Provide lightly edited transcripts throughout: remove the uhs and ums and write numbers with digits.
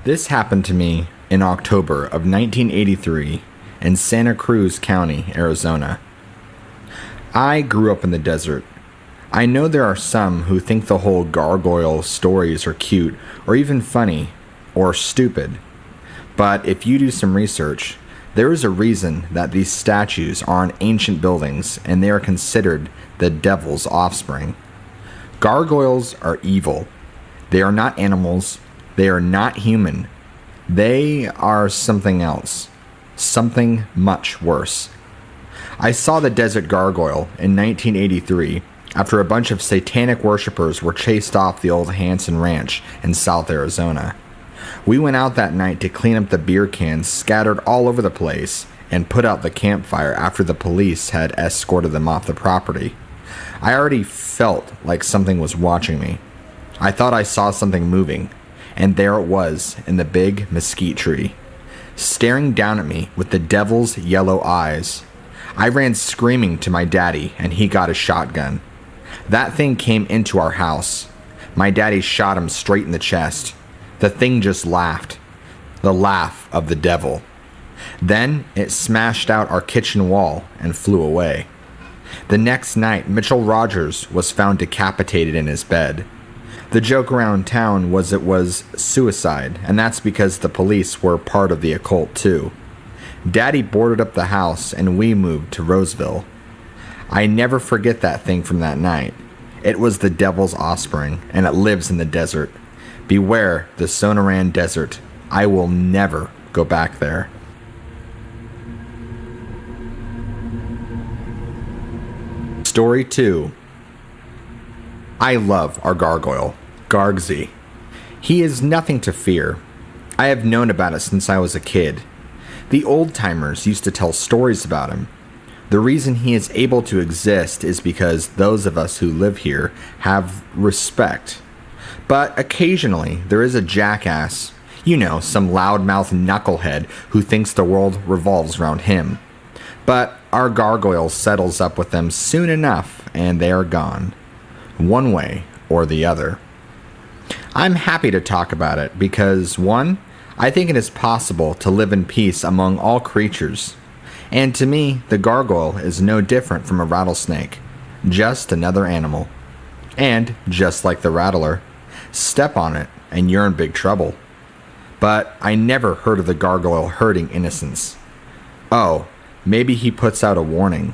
This happened to me in October of 1983 in Santa Cruz County, Arizona. I grew up in the desert. I know there are some who think the whole gargoyle stories are cute or even funny or stupid. But if you do some research, there is a reason that these statues are on ancient buildings and they are considered the devil's offspring. Gargoyles are evil. They are not animals. They are not human. They are something else. Something much worse. I saw the desert gargoyle in 1983 after a bunch of satanic worshippers were chased off the old Hanson Ranch in South Arizona. We went out that night to clean up the beer cans scattered all over the place and put out the campfire after the police had escorted them off the property. I already felt like something was watching me. I thought I saw something moving, and there it was in the big mesquite tree, staring down at me with the devil's yellow eyes. I ran screaming to my daddy, and he got a shotgun. That thing came into our house. My daddy shot him straight in the chest. The thing just laughed. The laugh of the devil. Then it smashed out our kitchen wall and flew away. The next night, Mitchell Rogers was found decapitated in his bed. The joke around town was it was suicide, and that's because the police were part of the occult too. Daddy boarded up the house and we moved to Roseville. I never forget that thing from that night. It was the devil's offspring, and it lives in the desert. Beware the Sonoran Desert. I will never go back there. Story 2. I love our gargoyle, Gargzy. He is nothing to fear. I have known about it since I was a kid. The old-timers used to tell stories about him. The reason he is able to exist is because those of us who live here have respect. But occasionally, there is a jackass, some loudmouth knucklehead who thinks the world revolves around him. But our gargoyle settles up with them soon enough, and they are gone. One way or the other. I'm happy to talk about it because, 1, I think it is possible to live in peace among all creatures. And to me, the gargoyle is no different from a rattlesnake. Just another animal. And, just like the rattler, step on it and you're in big trouble. But I never heard of the gargoyle hurting innocents. Oh, maybe he puts out a warning.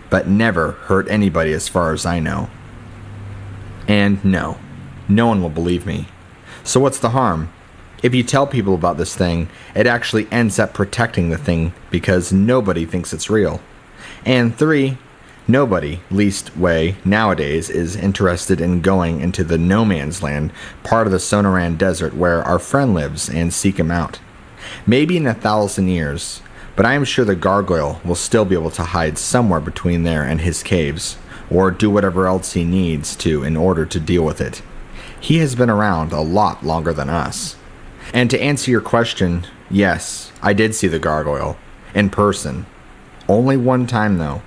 But never hurt anybody as far as I know. And no one will believe me. So what's the harm? If you tell people about this thing, it actually ends up protecting the thing because nobody thinks it's real. And 3, nobody, least way, nowadays is interested in going into the no man's land, part of the Sonoran Desert where our friend lives, and seek him out. Maybe in 1,000 years, but I am sure the gargoyle will still be able to hide somewhere between there and his caves, or do whatever else he needs to in order to deal with it. He has been around a lot longer than us. And to answer your question, yes, I did see the gargoyle, in person. Only one time though,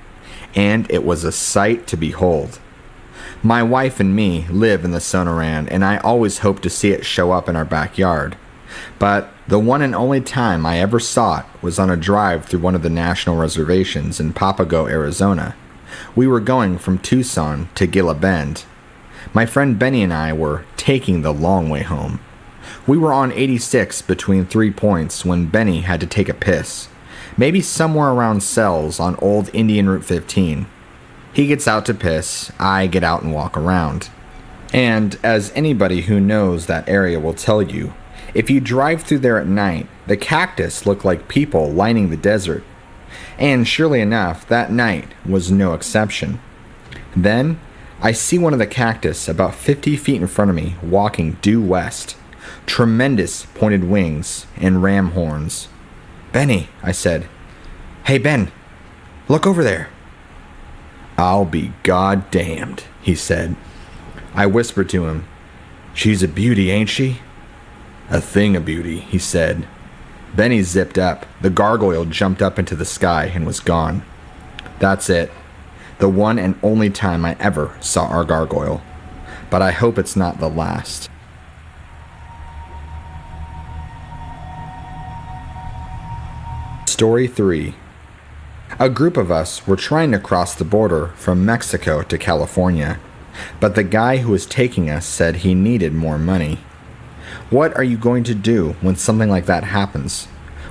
and it was a sight to behold. My wife and me live in the Sonoran, and I always hope to see it show up in our backyard. But the one and only time I ever saw it was on a drive through one of the national reservations in Papago, Arizona. We were going from Tucson to Gila Bend. My friend Benny and I were taking the long way home. We were on 86 between 3 points when Benny had to take a piss. Maybe somewhere around Cells on old Indian Route 15. He gets out to piss, I get out and walk around. And as anybody who knows that area will tell you, if you drive through there at night, the cactus look like people lining the desert. And surely enough, that night was no exception. Then, I see one of the cactus about 50 feet in front of me walking due west. Tremendous pointed wings and ram horns. "Benny," I said. "Hey, Ben, look over there." "I'll be goddamned," he said. I whispered to him, "She's a beauty, ain't she?" "A thing of beauty," he said. Benny zipped up. The gargoyle jumped up into the sky and was gone. That's it. The one and only time I ever saw our gargoyle. But I hope it's not the last. Story 3. A group of us were trying to cross the border from Mexico to California, but the guy who was taking us said he needed more money. What are you going to do when something like that happens?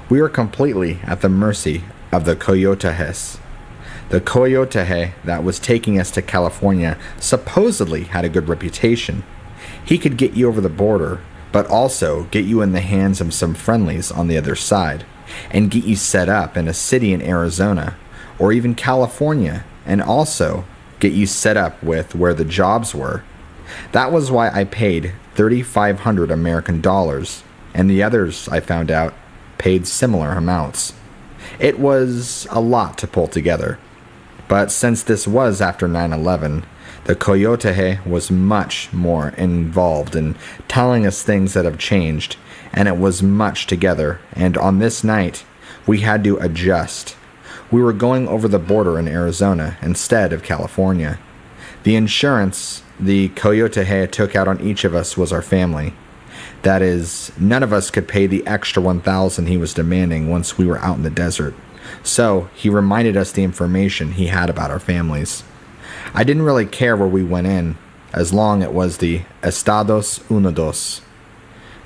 We were completely at the mercy of the Coyotejes. The Coyoteje that was taking us to California supposedly had a good reputation. He could get you over the border, but also get you in the hands of some friendlies on the other side, and get you set up in a city in Arizona, or even California, and also get you set up with where the jobs were. That was why I paid 3,500 American dollars, and the others, I found out, paid similar amounts. It was a lot to pull together. But since this was after 9/11, the Coyoteje was much more involved in telling us things that have changed, and it was much together, and on this night, we had to adjust. We were going over the border in Arizona instead of California. The insurance the Coyoteje took out on each of us was our family. That is, none of us could pay the extra $1,000 he was demanding once we were out in the desert. So, he reminded us the information he had about our families. I didn't really care where we went in, as long it was the Estados Unidos.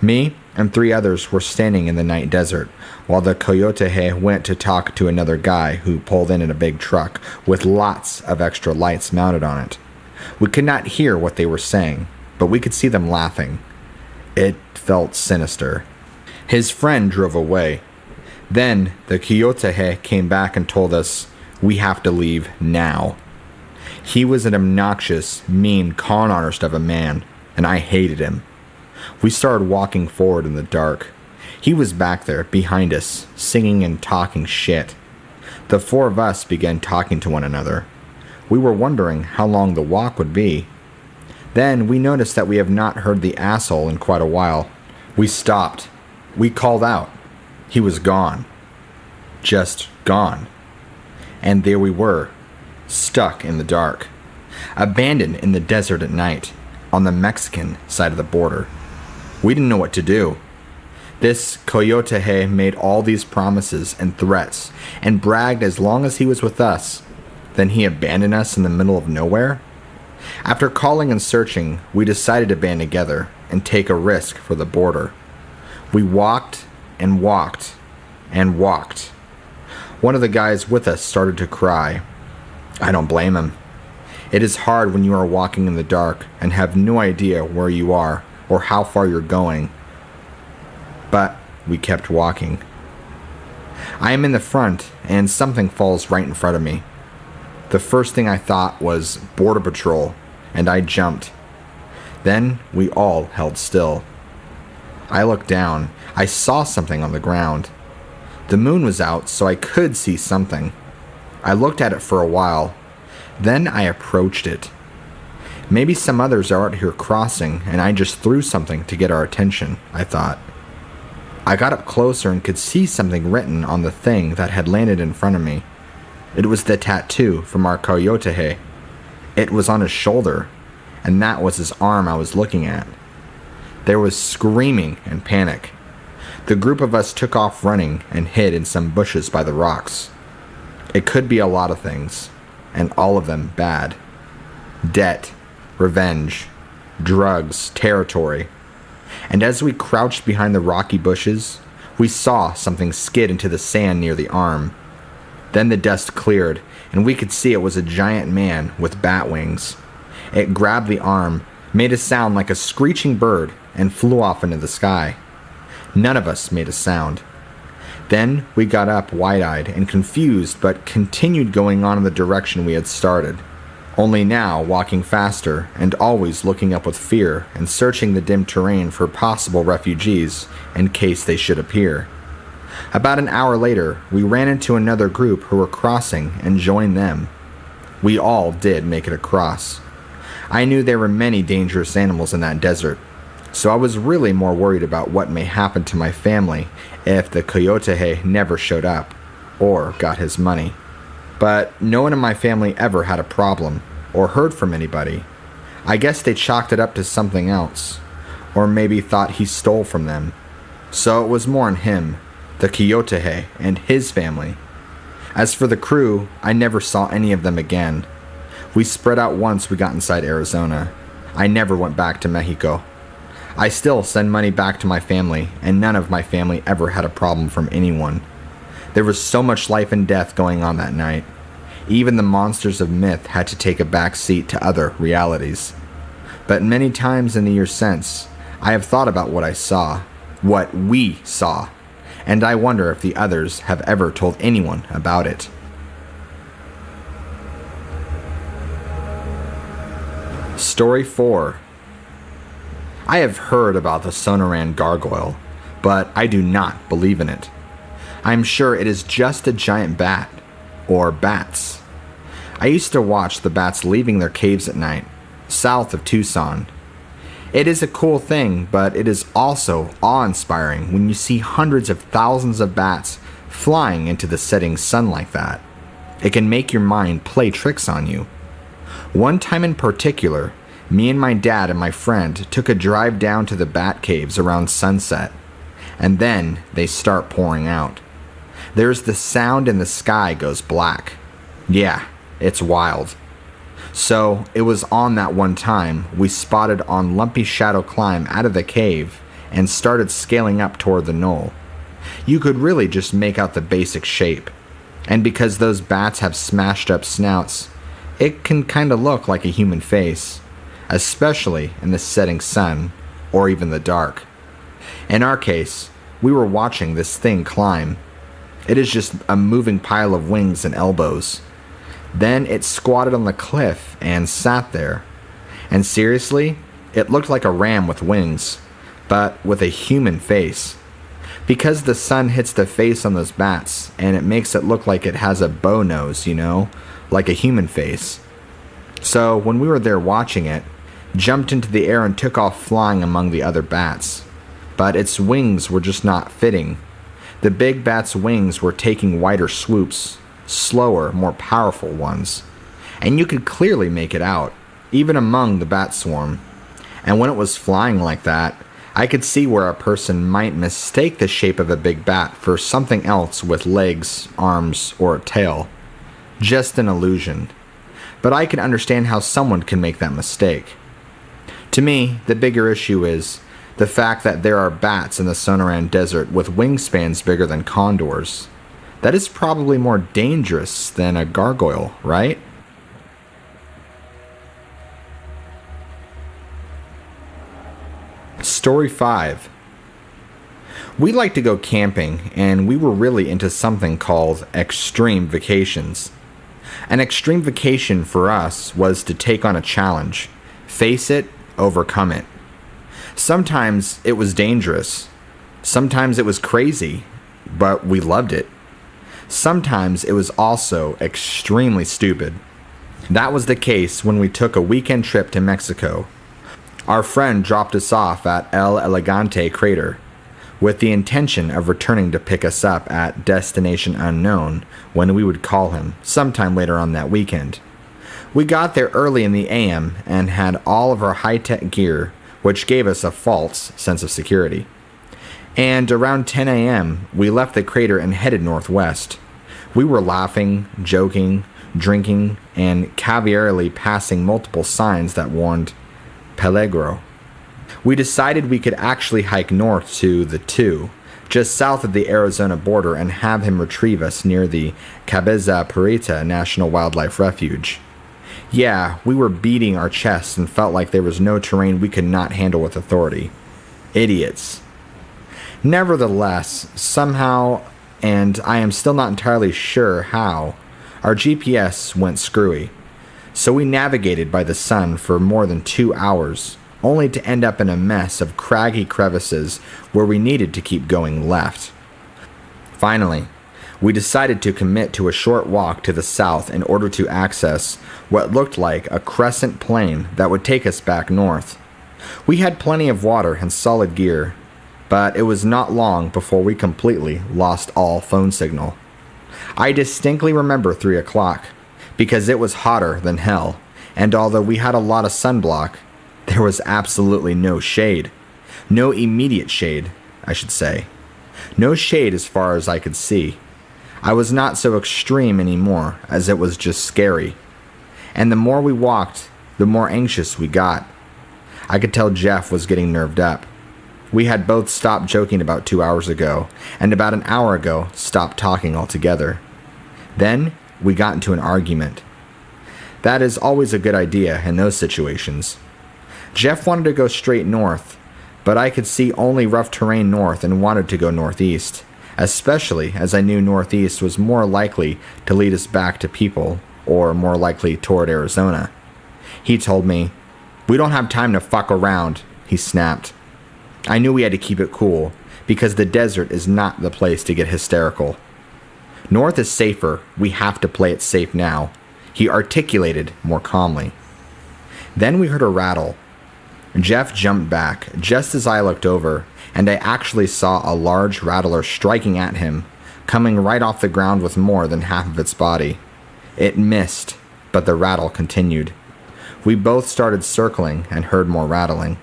Me and 3 others were standing in the night desert, while the Coyoteje went to talk to another guy who pulled in a big truck with lots of extra lights mounted on it. We could not hear what they were saying, but we could see them laughing. It felt sinister. His friend drove away. Then the Coyoteje came back and told us, we have to leave now. He was an obnoxious, mean con artist of a man, and I hated him. We started walking forward in the dark. He was back there, behind us, singing and talking shit. The 4 of us began talking to one another. We were wondering how long the walk would be. Then we noticed that we have not heard the asshole in quite a while. We stopped. We called out. He was gone. Just gone. And there we were, stuck in the dark, abandoned in the desert at night, on the Mexican side of the border. We didn't know what to do. This Coyoteje made all these promises and threats, and bragged as long as he was with us. Then he abandoned us in the middle of nowhere? After calling and searching, we decided to band together and take a risk for the border. We walked and walked and walked. One of the guys with us started to cry. I don't blame him. It is hard when you are walking in the dark and have no idea where you are or how far you're going. But we kept walking. I am in the front and something falls right in front of me. The first thing I thought was Border Patrol, and I jumped. Then we all held still. I looked down. I saw something on the ground. The moon was out, so I could see something. I looked at it for a while. Then I approached it. Maybe some others are out here crossing, and I just threw something to get our attention, I thought. I got up closer and could see something written on the thing that had landed in front of me. It was the tattoo from our Coyoteje. It was on his shoulder, and that was his arm I was looking at. There was screaming and panic. The group of us took off running and hid in some bushes by the rocks. It could be a lot of things, and all of them bad. Debt, revenge, drugs, territory. And as we crouched behind the rocky bushes, we saw something skid into the sand near the arm. Then the dust cleared, and we could see it was a giant man with bat wings. It grabbed the arm, made a sound like a screeching bird, and flew off into the sky. None of us made a sound. Then we got up wide-eyed and confused, but continued going on in the direction we had started. Only now walking faster and always looking up with fear and searching the dim terrain for possible refugees in case they should appear. About an hour later, we ran into another group who were crossing and joined them. We all did make it across. I knew there were many dangerous animals in that desert, so I was really more worried about what may happen to my family if the Coyoteje never showed up or got his money. But no one in my family ever had a problem or heard from anybody. I guess they chalked it up to something else, or maybe thought he stole from them. So it was more on him the Kyotohe, and his family. As for the crew, I never saw any of them again. We spread out once we got inside Arizona. I never went back to Mexico. I still send money back to my family, and none of my family ever had a problem from anyone. There was so much life and death going on that night. Even the monsters of myth had to take a back seat to other realities. But many times in the years since, I have thought about what I saw, what we saw, and I wonder if the others have ever told anyone about it. Story 4. I have heard about the Sonoran gargoyle, but I do not believe in it. I am sure it is just a giant bat, or bats. I used to watch the bats leaving their caves at night, south of Tucson. It is a cool thing, but it is also awe-inspiring when you see hundreds of thousands of bats flying into the setting sun like that. It can make your mind play tricks on you. One time in particular, me and my dad and my friend took a drive down to the bat caves around sunset, and then they start pouring out. There's the sound and the sky goes black. Yeah, it's wild. So, it was on that one time we spotted on Lumpy Shadow climb out of the cave and started scaling up toward the knoll. You could really just make out the basic shape. And because those bats have smashed up snouts, it can kinda look like a human face, especially in the setting sun or even the dark. In our case, we were watching this thing climb. It is just a moving pile of wings and elbows. Then it squatted on the cliff and sat there. And seriously, it looked like a ram with wings, but with a human face. Because the sun hits the face on those bats, and it makes it look like it has a bow nose, you know, like a human face. So when we were there watching it, jumped into the air and took off flying among the other bats. But its wings were just not fitting. The big bat's wings were taking wider swoops, slower, more powerful ones. And you could clearly make it out, even among the bat swarm. And when it was flying like that, I could see where a person might mistake the shape of a big bat for something else with legs, arms, or a tail. Just an illusion. But I can understand how someone can make that mistake. To me, the bigger issue is the fact that there are bats in the Sonoran Desert with wingspans bigger than condors. That is probably more dangerous than a gargoyle, right? Story 5. We like to go camping, and we were really into something called extreme vacations. An extreme vacation for us was to take on a challenge, face it, overcome it. Sometimes it was dangerous. Sometimes it was crazy, but we loved it. Sometimes it was also extremely stupid. That was the case when we took a weekend trip to Mexico. Our friend dropped us off at El Elegante crater, with the intention of returning to pick us up at destination unknown when we would call him sometime later on that weekend. We got there early in the AM and had all of our high-tech gear, which gave us a false sense of security. And around 10 a.m., we left the crater and headed northwest. We were laughing, joking, drinking, and cavalierly passing multiple signs that warned Peligro. We decided we could actually hike north to the 2, just south of the Arizona border, and have him retrieve us near the Cabeza Prieta National Wildlife Refuge. Yeah, we were beating our chests and felt like there was no terrain we could not handle with authority. Idiots. Nevertheless, somehow, and I am still not entirely sure how, our GPS went screwy. So we navigated by the sun for more than 2 hours, only to end up in a mess of craggy crevices where we needed to keep going left. Finally, we decided to commit to a short walk to the south in order to access what looked like a crescent plain that would take us back north. We had plenty of water and solid gear, but it was not long before we completely lost all phone signal. I distinctly remember 3 o'clock, because it was hotter than hell, and although we had a lot of sunblock, there was absolutely no shade. No immediate shade, I should say. No shade as far as I could see. I was not so extreme anymore, as it was just scary. And the more we walked, the more anxious we got. I could tell Jeff was getting nerved up. We had both stopped joking about 2 hours ago, and about an hour ago stopped talking altogether. Then we got into an argument. That is always a good idea in those situations. Jeff wanted to go straight north, but I could see only rough terrain north and wanted to go northeast, especially as I knew northeast was more likely to lead us back to people, or more likely toward Arizona. He told me, "We don't have time to fuck around," he snapped. I knew we had to keep it cool, because the desert is not the place to get hysterical. North is safer, we have to play it safe now, he articulated more calmly. Then we heard a rattle. Jeff jumped back just as I looked over, and I actually saw a large rattler striking at him, coming right off the ground with more than half of its body. It missed, but the rattle continued. We both started circling and heard more rattling.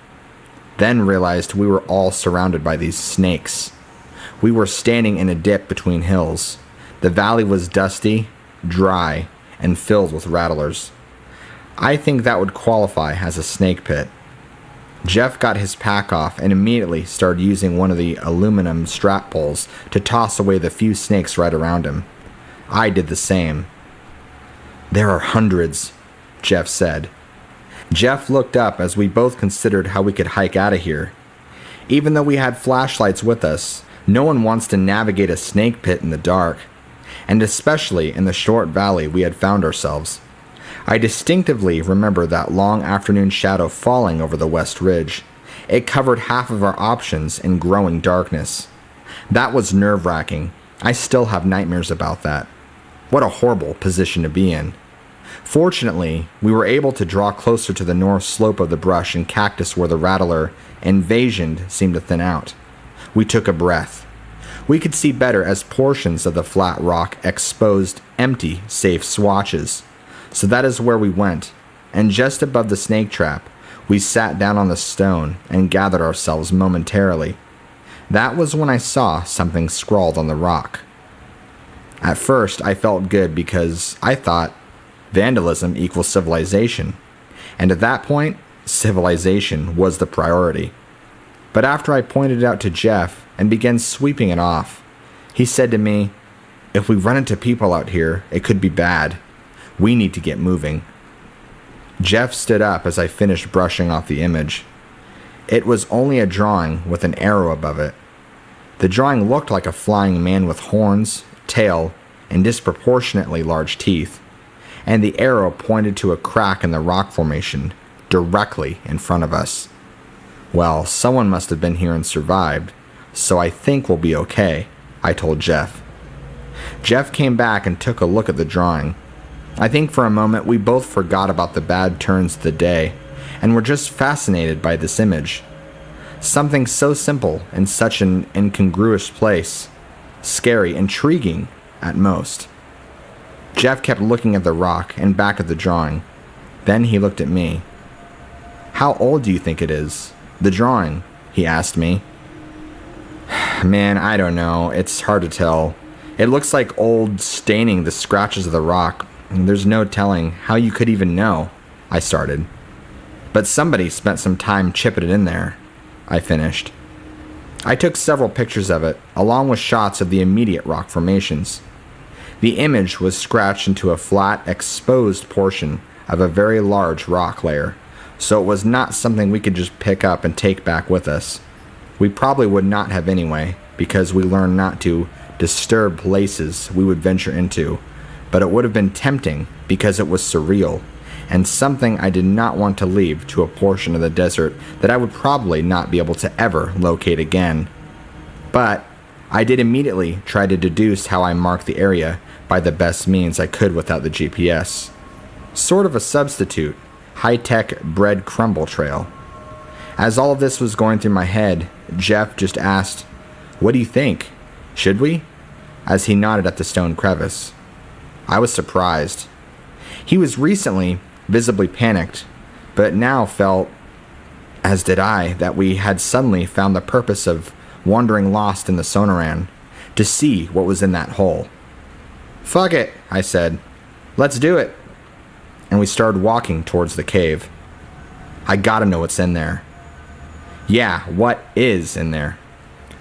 Then realized we were all surrounded by these snakes. We were standing in a dip between hills. The valley was dusty, dry, and filled with rattlers. I think that would qualify as a snake pit. Jeff got his pack off and immediately started using one of the aluminum strap poles to toss away the few snakes right around him. I did the same. "There are hundreds," Jeff said. Jeff looked up as we both considered how we could hike out of here. Even though we had flashlights with us, no one wants to navigate a snake pit in the dark, and especially in the short valley we had found ourselves. I distinctively remember that long afternoon shadow falling over the west ridge. It covered half of our options in growing darkness. That was nerve-wracking. I still have nightmares about that. What a horrible position to be in. Fortunately, we were able to draw closer to the north slope of the brush and cactus where the rattler invasion seemed to thin out. We took a breath. We could see better as portions of the flat rock exposed empty, safe swatches. So that is where we went, and just above the snake trap, we sat down on the stone and gathered ourselves momentarily. That was when I saw something scrawled on the rock. At first, I felt good because I thought vandalism equals civilization, and at that point, civilization was the priority. But after I pointed it out to Jeff and began sweeping it off, he said to me, "If we run into people out here, it could be bad. We need to get moving." Jeff stood up as I finished brushing off the image. It was only a drawing with an arrow above it. The drawing looked like a flying man with horns, tail, and disproportionately large teeth, and the arrow pointed to a crack in the rock formation, directly in front of us. Well, someone must have been here and survived, so I think we'll be okay, I told Jeff. Jeff came back and took a look at the drawing. I think for a moment we both forgot about the bad turns of the day, and were just fascinated by this image. Something so simple in such an incongruous place. Scary, intriguing, at most. Jeff kept looking at the rock and back at the drawing. Then he looked at me. "How old do you think it is? The drawing?" he asked me. "Man, I don't know. It's hard to tell. It looks like old staining the scratches of the rock. There's no telling how you could even know," I started. "But somebody spent some time chipping it in there," I finished. I took several pictures of it, along with shots of the immediate rock formations. The image was scratched into a flat, exposed portion of a very large rock layer, so it was not something we could just pick up and take back with us. We probably would not have anyway, because we learned not to disturb places we would venture into, but it would have been tempting because it was surreal, and something I did not want to leave to a portion of the desert that I would probably not be able to ever locate again. But I did immediately try to deduce how I marked the area by the best means I could without the GPS. Sort of a substitute, high-tech bread crumble trail. As all of this was going through my head, Jeff just asked, "What do you think? Should we?" as he nodded at the stone crevice. I was surprised. He was recently visibly panicked, but now felt, as did I, that we had suddenly found the purpose of wandering lost in the sonoran, to see what was in that hole. "Fuck it," I said. "Let's do it." And we started walking towards the cave. "I gotta know what's in there." "Yeah, what is in there?"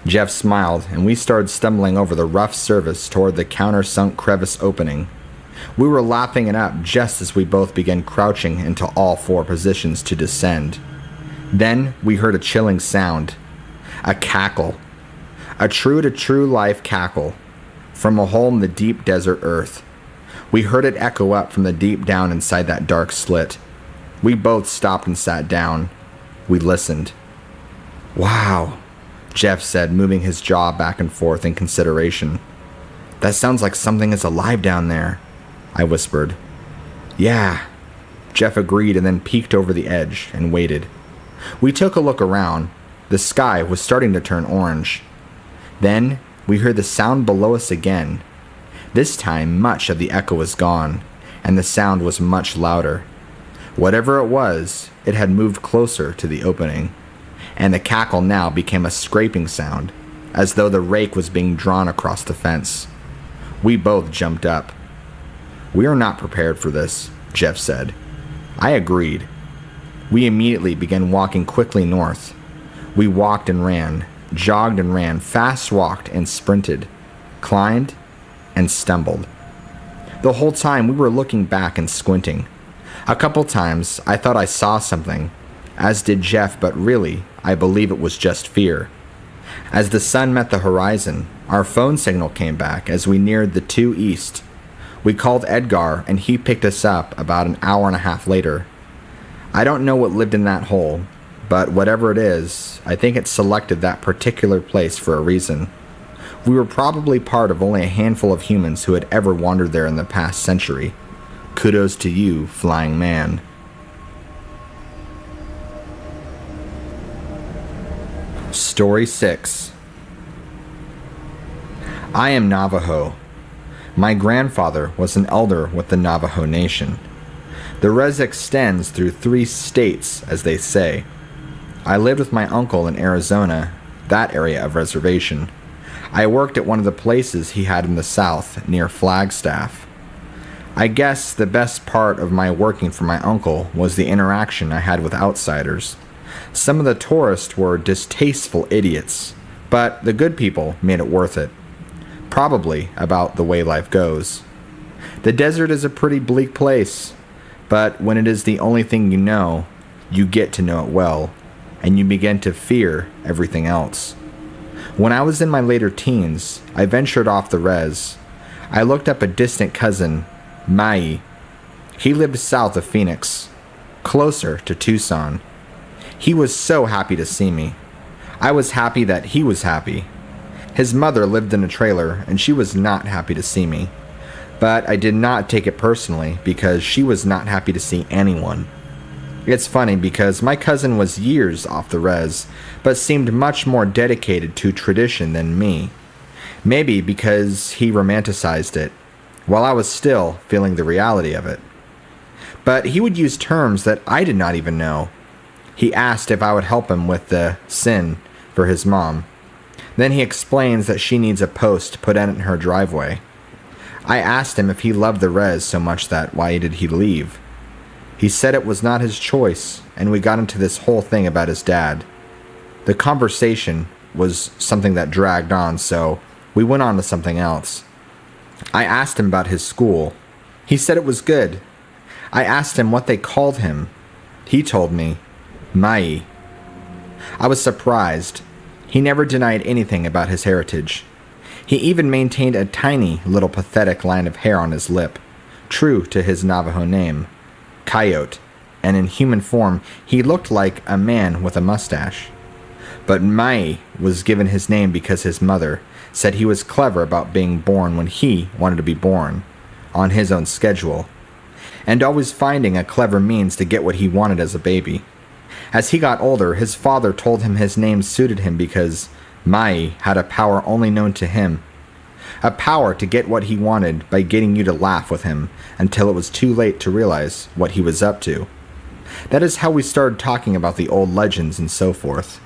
Jeff smiled, and we started stumbling over the rough surface toward the countersunk crevice opening. We were lapping it up just as we both began crouching into all four positions to descend. Then we heard a chilling sound. A cackle. A true-to-true life cackle. From a hole in the deep desert earth. We heard it echo up from the deep down inside that dark slit. We both stopped and sat down. We listened. "Wow," Jeff said, moving his jaw back and forth in consideration. "That sounds like something is alive down there," I whispered. "Yeah," Jeff agreed and then peeked over the edge and waited. We took a look around. The sky was starting to turn orange. Then we heard the sound below us again. This time much of the echo was gone, and the sound was much louder. Whatever it was, it had moved closer to the opening, and the cackle now became a scraping sound, as though the rake was being drawn across the fence. We both jumped up. "We are not prepared for this," Jeff said. I agreed. We immediately began walking quickly north. We walked and ran, jogged and ran, fast walked and sprinted, climbed and stumbled. The whole time we were looking back and squinting. A couple times I thought I saw something, as did Jeff, but really, I believe it was just fear. As the sun met the horizon, our phone signal came back as we neared the 2 east. We called Edgar, and he picked us up about an hour and a half later. I don't know what lived in that hole, but whatever it is, I think it selected that particular place for a reason. We were probably part of only a handful of humans who had ever wandered there in the past century. Kudos to you, flying man. Story 6. I am Navajo. My grandfather was an elder with the Navajo Nation. The res extends through 3 states, as they say. I lived with my uncle in Arizona, that area of reservation. I worked at one of the places he had in the south, near Flagstaff. I guess the best part of my working for my uncle was the interaction I had with outsiders. Some of the tourists were distasteful idiots, but the good people made it worth it. Probably about the way life goes. The desert is a pretty bleak place, but when it is the only thing you get to know it well, and you begin to fear everything else. When I was in my later teens, I ventured off the res. I looked up a distant cousin, Mai. He lived south of Phoenix, closer to Tucson. He was so happy to see me. I was happy that he was happy. His mother lived in a trailer, and she was not happy to see me. But I did not take it personally, because she was not happy to see anyone. It's funny because my cousin was years off the res, but seemed much more dedicated to tradition than me. Maybe because he romanticized it, while I was still feeling the reality of it. But he would use terms that I did not even know. He asked if I would help him with the sin for his mom. Then he explains that she needs a post put in her driveway. I asked him if he loved the res so much that why did he leave? He said it was not his choice, and we got into this whole thing about his dad. The conversation was something that dragged on, so we went on to something else. I asked him about his school. He said it was good. I asked him what they called him. He told me, Mai. I was surprised. He never denied anything about his heritage. He even maintained a tiny little pathetic line of hair on his lip, true to his Navajo name, Coyote, and in human form he looked like a man with a mustache. But Mai was given his name because his mother said he was clever about being born when he wanted to be born, on his own schedule, and always finding a clever means to get what he wanted as a baby. As he got older, his father told him his name suited him because Mai had a power only known to him. A power to get what he wanted by getting you to laugh with him until it was too late to realize what he was up to. That is how we started talking about the old legends and so forth.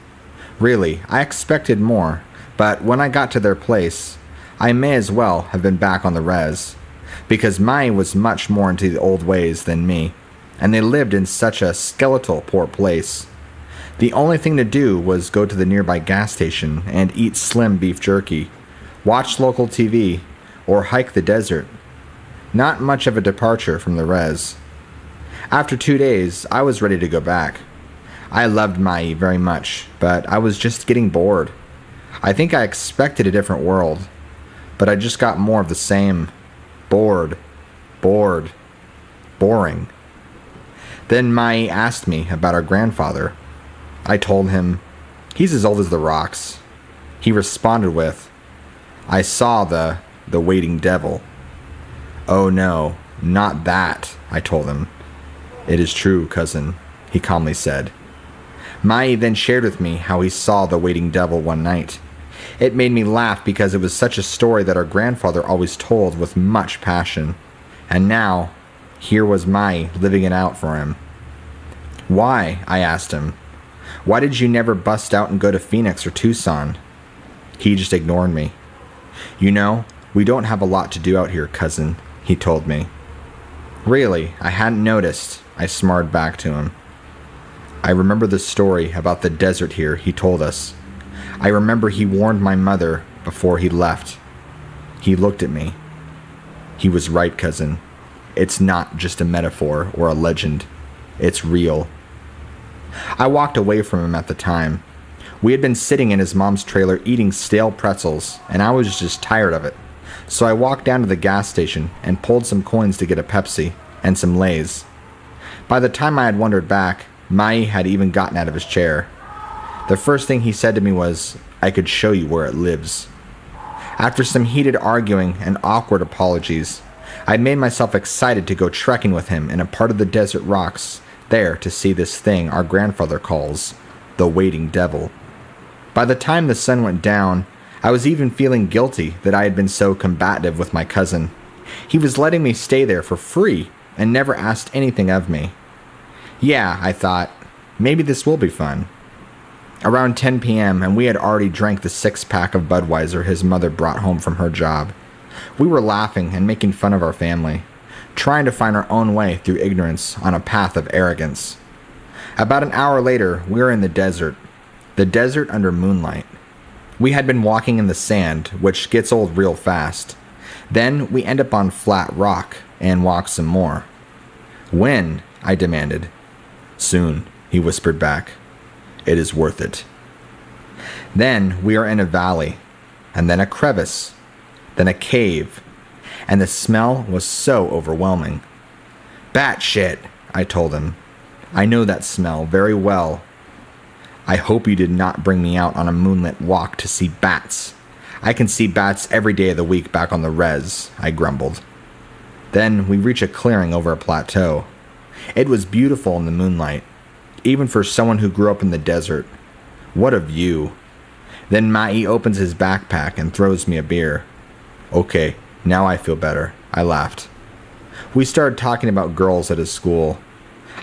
Really, I expected more, but when I got to their place, I may as well have been back on the res, because Mai was much more into the old ways than me, and they lived in such a skeletal poor place. The only thing to do was go to the nearby gas station and eat slim beef jerky, watch local TV, or hike the desert. Not much of a departure from the res. After 2 days, I was ready to go back. I loved Mai very much, but I was just getting bored. I think I expected a different world, but I just got more of the same. Bored. Boring. Then Mai asked me about our grandfather. I told him, he's as old as the rocks. He responded with, I saw the waiting devil. Oh no, not that, I told him. It is true, cousin, he calmly said. Mai then shared with me how he saw the waiting devil one night. It made me laugh because it was such a story that our grandfather always told with much passion. And now, here was Mai living it out for him. Why? I asked him. Why did you never bust out and go to Phoenix or Tucson? He just ignored me. You know, we don't have a lot to do out here, cousin, he told me. Really, I hadn't noticed, I smarted back to him. I remember the story about the desert here he told us. I remember he warned my mother before he left. He looked at me. He was right, cousin. It's not just a metaphor or a legend. It's real. I walked away from him at the time. We had been sitting in his mom's trailer eating stale pretzels, and I was just tired of it. So I walked down to the gas station and pulled some coins to get a Pepsi and some Lay's. By the time I had wandered back, Mai had even gotten out of his chair. The first thing he said to me was, I could show you where it lives. After some heated arguing and awkward apologies, I made myself excited to go trekking with him in a part of the desert rocks, there to see this thing our grandfather calls the waiting devil. By the time the sun went down, I was even feeling guilty that I had been so combative with my cousin. He was letting me stay there for free and never asked anything of me. Yeah, I thought, maybe this will be fun. Around 10 p.m., and we had already drank the 6-pack of Budweiser his mother brought home from her job. We were laughing and making fun of our family, trying to find our own way through ignorance on a path of arrogance. About an hour later, we were in the desert under moonlight. We had been walking in the sand, which gets old real fast. Then we end up on flat rock and walk some more. When? I demanded. Soon, he whispered back. It is worth it. Then we are in a valley, and then a crevice, then a cave, and the smell was so overwhelming. Bat shit, I told him. I know that smell very well. I hope you did not bring me out on a moonlit walk to see bats. I can see bats every day of the week back on the res, I grumbled. Then we reach a clearing over a plateau. It was beautiful in the moonlight, even for someone who grew up in the desert. What a view. Then Mai opens his backpack and throws me a beer. Okay, now I feel better, I laughed. We started talking about girls at his school.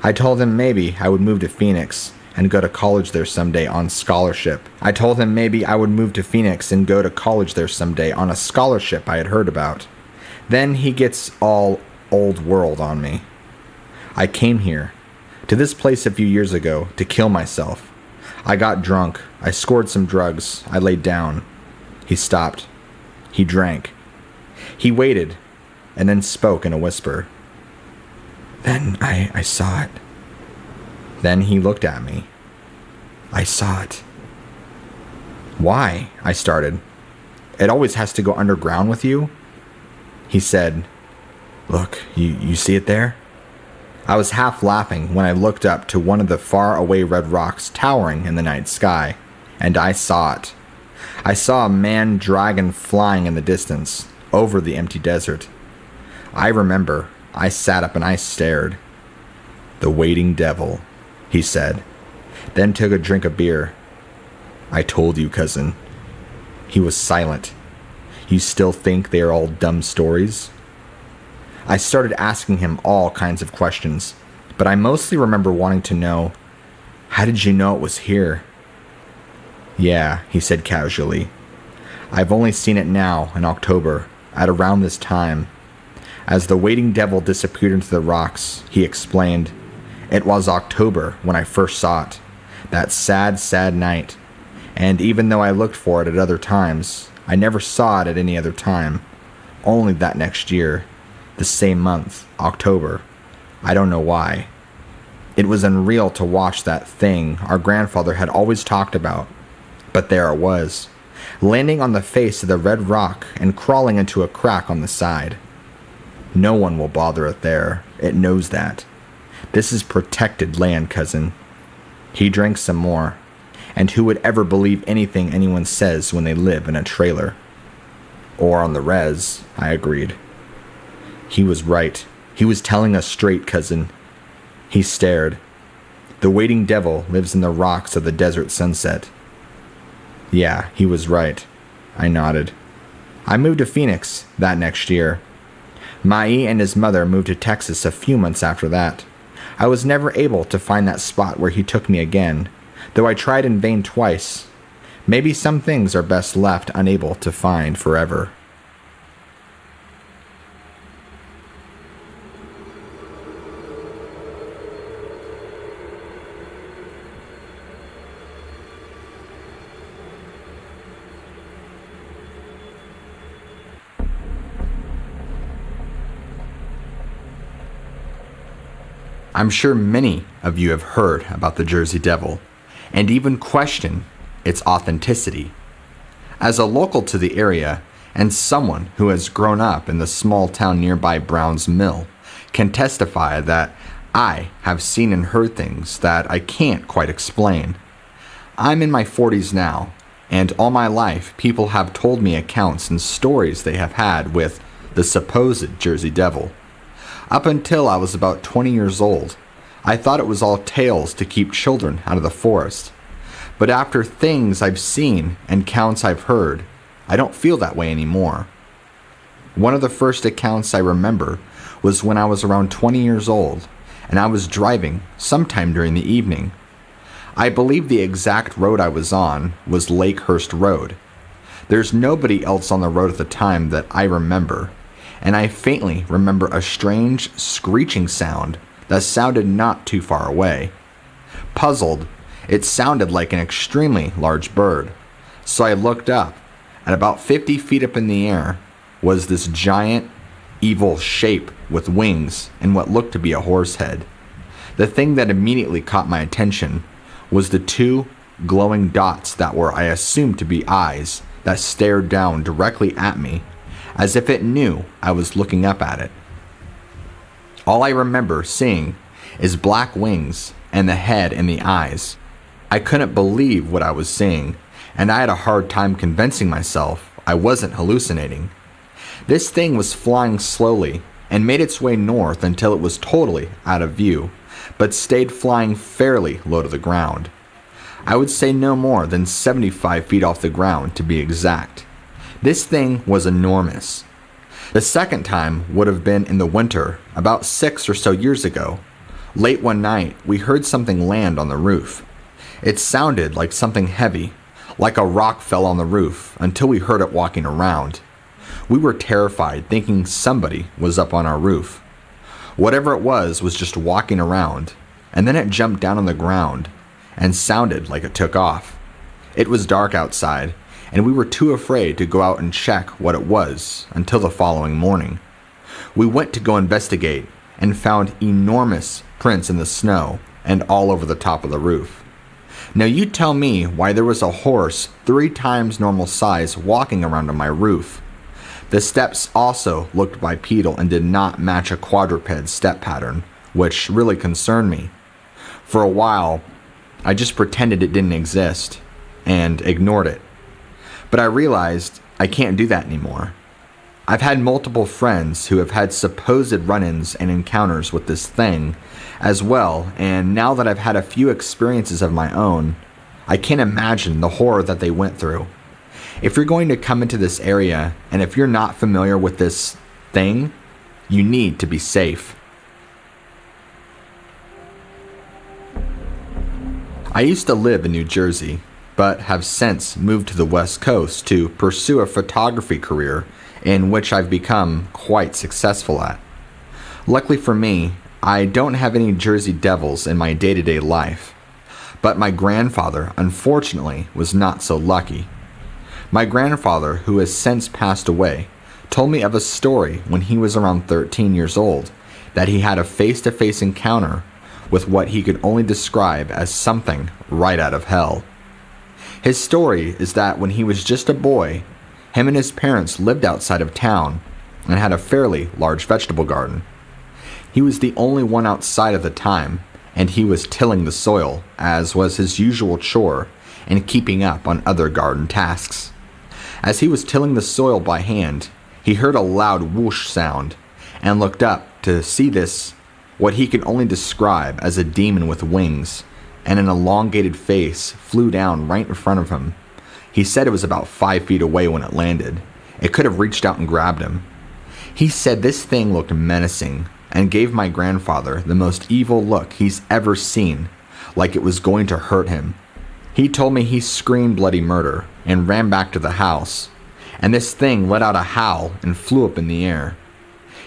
I told him maybe I would move to Phoenix and go to college there someday on scholarship. I told him maybe I would move to Phoenix and go to college there someday on a scholarship I had heard about. Then he gets all old world on me. I came here, to this place a few years ago, to kill myself. I got drunk. I scored some drugs. I laid down. He stopped. He drank. He waited, and then spoke in a whisper. Then I saw it. Then he looked at me. I saw it. Why? I started. It always has to go underground with you? He said, Look, you see it there? I was half laughing when I looked up to one of the far-away red rocks towering in the night sky, and I saw it. I saw a man-dragon flying in the distance, over the empty desert. I remember, I sat up and I stared. The waiting devil, he said, then took a drink of beer. I told you, cousin. He was silent. You still think they are all dumb stories? I started asking him all kinds of questions, but I mostly remember wanting to know, how did you know it was here? Yeah, he said casually. I've only seen it now, in October, at around this time. As the waiting devil disappeared into the rocks, he explained, it was October when I first saw it. That sad, sad night. And even though I looked for it at other times, I never saw it at any other time. Only that next year. The same month, October. I don't know why. It was unreal to watch that thing our grandfather had always talked about. But there it was, landing on the face of the red rock and crawling into a crack on the side. No one will bother it there. It knows that. This is protected land, cousin. He drank some more. And who would ever believe anything anyone says when they live in a trailer? Or on the res, I agreed. He was right. He was telling us straight, cousin. He stared. The waiting devil lives in the rocks of the desert sunset. Yeah, he was right. I nodded. I moved to Phoenix that next year. Mai and his mother moved to Texas a few months after that. I was never able to find that spot where he took me again, though I tried in vain twice. Maybe some things are best left unable to find forever. I'm sure many of you have heard about the Jersey Devil, and even question its authenticity. As a local to the area, and someone who has grown up in the small town nearby Brown's Mill, can testify that I have seen and heard things that I can't quite explain. I'm in my 40s now, and all my life people have told me accounts and stories they have had with the supposed Jersey Devil. Up until I was about 20 years old, I thought it was all tales to keep children out of the forest. But after things I've seen and counts I've heard, I don't feel that way anymore. One of the first accounts I remember was when I was around 20 years old, and I was driving sometime during the evening. I believe the exact road I was on was Lakehurst Road. There's nobody else on the road at the time that I remember, and I faintly remember a strange screeching sound that sounded not too far away. Puzzled, it sounded like an extremely large bird, so I looked up. At about 50 feet up in the air was this giant, evil shape with wings and what looked to be a horse head. The thing that immediately caught my attention was the two glowing dots that were, I assumed, to be eyes that stared down directly at me, as if it knew I was looking up at it. All I remember seeing is black wings and the head and the eyes. I couldn't believe what I was seeing, and I had a hard time convincing myself I wasn't hallucinating. This thing was flying slowly and made its way north until it was totally out of view, but stayed flying fairly low to the ground. I would say no more than 75 feet off the ground to be exact. This thing was enormous. The second time would have been in the winter, about 6 or so years ago. Late one night, we heard something land on the roof. It sounded like something heavy, like a rock fell on the roof, until we heard it walking around. We were terrified, thinking somebody was up on our roof. Whatever it was just walking around, and then it jumped down on the ground and sounded like it took off. It was dark outside, and we were too afraid to go out and check what it was until the following morning. We went to go investigate and found enormous prints in the snow and all over the top of the roof. Now you tell me why there was a horse 3 times normal size walking around on my roof. The steps also looked bipedal and did not match a quadruped step pattern, which really concerned me. For a while, I just pretended it didn't exist and ignored it. But I realized I can't do that anymore. I've had multiple friends who have had supposed run-ins and encounters with this thing as well, and now that I've had a few experiences of my own, I can't imagine the horror that they went through. If you're going to come into this area, and if you're not familiar with this thing, you need to be safe. I used to live in New Jersey, but have since moved to the West Coast to pursue a photography career in which I've become quite successful at. Luckily for me, I don't have any Jersey Devils in my day-to-day life, but my grandfather, unfortunately, was not so lucky. My grandfather, who has since passed away, told me of a story when he was around 13 years old that he had a face-to-face encounter with what he could only describe as something right out of hell. His story is that when he was just a boy, him and his parents lived outside of town and had a fairly large vegetable garden. He was the only one outside at the time, and he was tilling the soil, as was his usual chore, and keeping up on other garden tasks. As he was tilling the soil by hand, he heard a loud whoosh sound, and looked up to see this, what he could only describe as a demon with wings, and an elongated face flew down right in front of him. He said it was about 5 feet away when it landed. It could have reached out and grabbed him. He said this thing looked menacing, and gave my grandfather the most evil look he's ever seen, like it was going to hurt him. He told me he screamed bloody murder and ran back to the house, and this thing let out a howl and flew up in the air.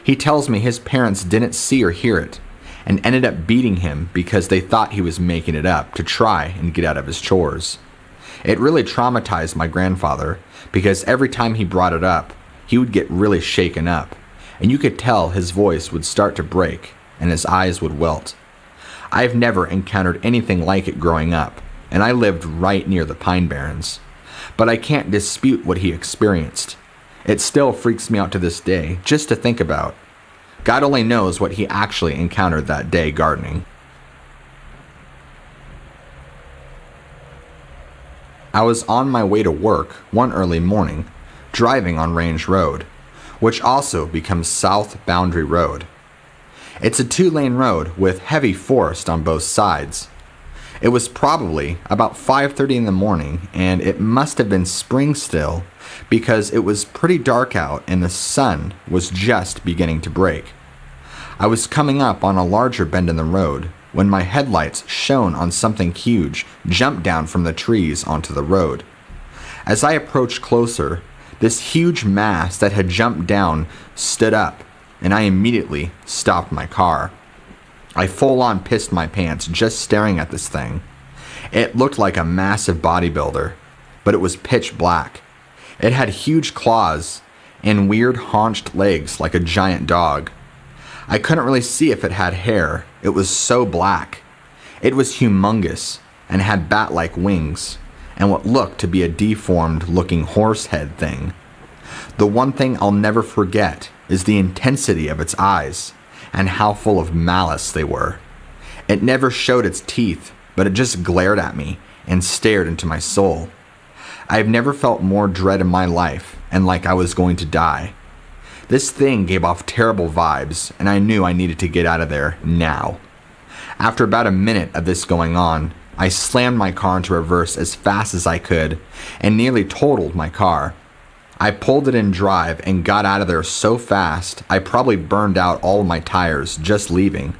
He tells me his parents didn't see or hear it, and ended up beating him because they thought he was making it up to try and get out of his chores. It really traumatized my grandfather, because every time he brought it up, he would get really shaken up, and you could tell his voice would start to break and his eyes would wilt. I've never encountered anything like it growing up, and I lived right near the Pine Barrens, but I can't dispute what he experienced. It still freaks me out to this day just to think about. God only knows what he actually encountered that day gardening. I was on my way to work one early morning, driving on Range Road, which also becomes South Boundary Road. It's a 2-lane road with heavy forest on both sides. It was probably about 5:30 in the morning, and it must have been spring still, because it was pretty dark out and the sun was just beginning to break. I was coming up on a larger bend in the road when my headlights shone on something huge jump down from the trees onto the road. As I approached closer, this huge mass that had jumped down stood up, and I immediately stopped my car. I full-on pissed my pants just staring at this thing. It looked like a massive bodybuilder, but it was pitch black. It had huge claws and weird haunched legs like a giant dog. I couldn't really see if it had hair. It was so black. It was humongous and had bat-like wings and what looked to be a deformed-looking horse head thing. The one thing I'll never forget is the intensity of its eyes and how full of malice they were. It never showed its teeth, but it just glared at me and stared into my soul. I've never felt more dread in my life and like I was going to die. This thing gave off terrible vibes, and I knew I needed to get out of there now. After about a minute of this going on, I slammed my car into reverse as fast as I could and nearly totaled my car. I pulled it in drive and got out of there so fast I probably burned out all of my tires just leaving.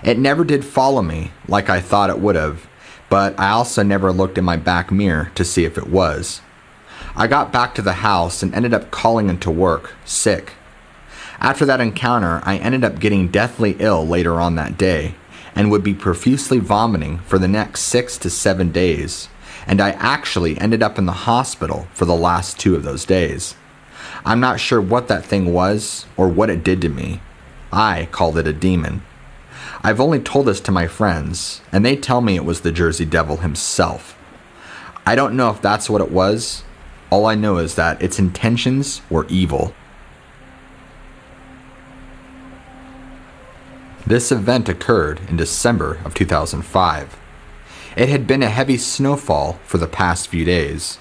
It never did follow me like I thought it would have, but I also never looked in my back mirror to see if it was. I got back to the house and ended up calling into work, sick. After that encounter, I ended up getting deathly ill later on that day and would be profusely vomiting for the next 6 to 7 days, and I actually ended up in the hospital for the last 2 of those days. I'm not sure what that thing was or what it did to me. I called it a demon. I've only told this to my friends, and they tell me it was the Jersey Devil himself. I don't know if that's what it was. All I know is that its intentions were evil. This event occurred in December of 2005. It had been a heavy snowfall for the past few days,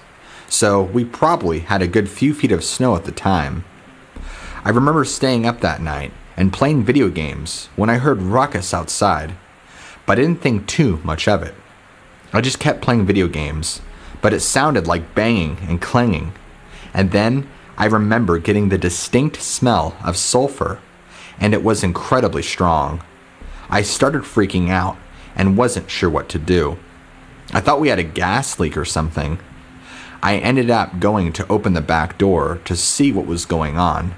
so we probably had a good few feet of snow at the time. I remember staying up that night and playing video games when I heard ruckus outside, but I didn't think too much of it. I just kept playing video games, but it sounded like banging and clanging, and then I remember getting the distinct smell of sulfur, and it was incredibly strong. I started freaking out and wasn't sure what to do. I thought we had a gas leak or something. I ended up going to open the back door to see what was going on.